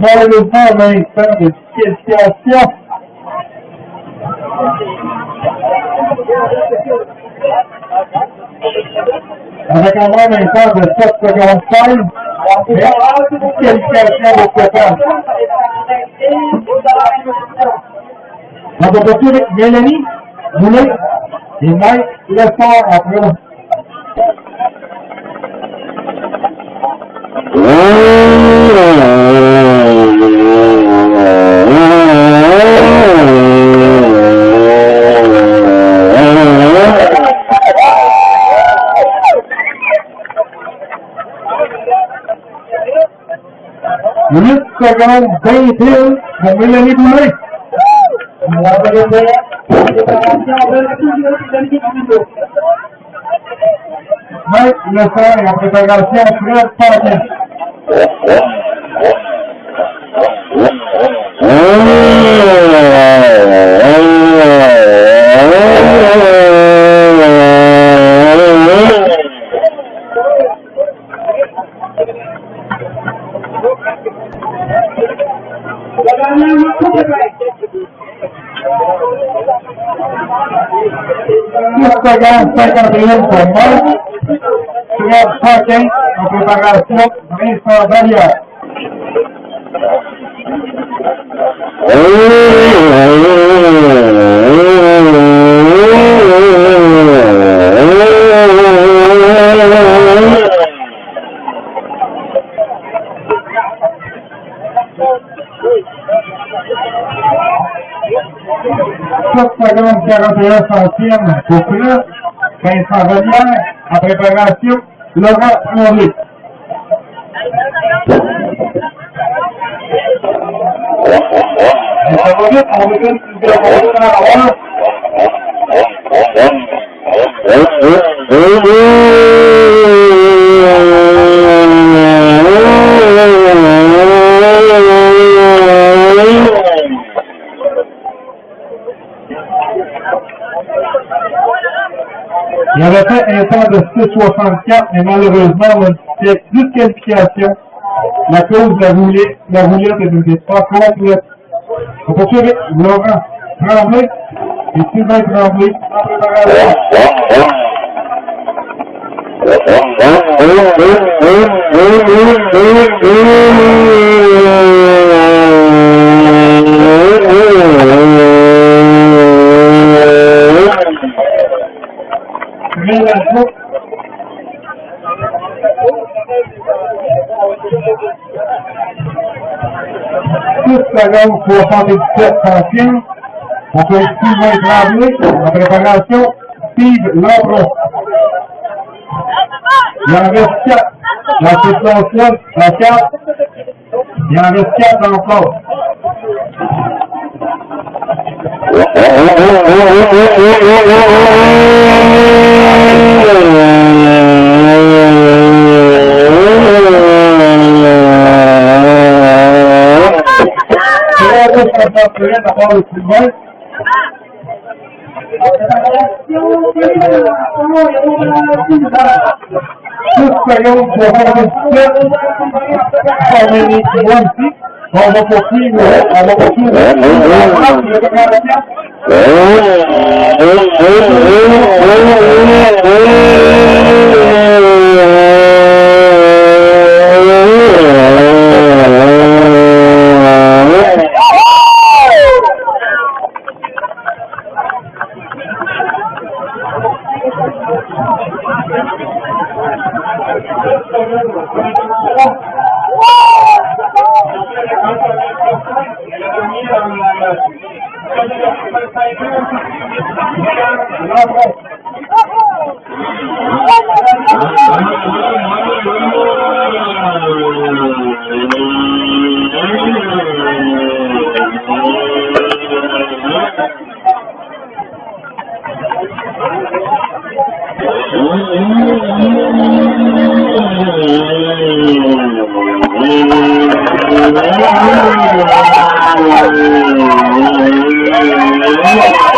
Malheureusement, l'instant de disqualification. Avec un moins d'un temps de 7 secondes 5, disqualification de Stéphane. On va poursuivre avec Mélanie Boulay et Mike Lessard après. Minute seconde 21 pour Mélanie Boulay. Mike Lessard est en préparation Fred Paquin. Seconde 51 pour Mike. Fred Paquin en préparation Vincent Vallière. Seconde 41 centièmes pour Fred, Vincent Vallière, en préparation, Laurent Henry. Ça va vite, on veut une il avait fait un temps de 6,64, mais malheureusement, on a une disqualification. La cause de la roulette n'était pas complète. On poursuit avec Laurent Tremblay et Sylvain Tremblay en préparation. Seconde 77 centièmes. On peut Sylvain Tremblay en préparation. Steve Lambron. Il en reste 4. La suspension, la 4. Il en reste 4 encore. À part le Sylvain. 6 secondes pour 27. On va poursuivre. Thank you. Merci.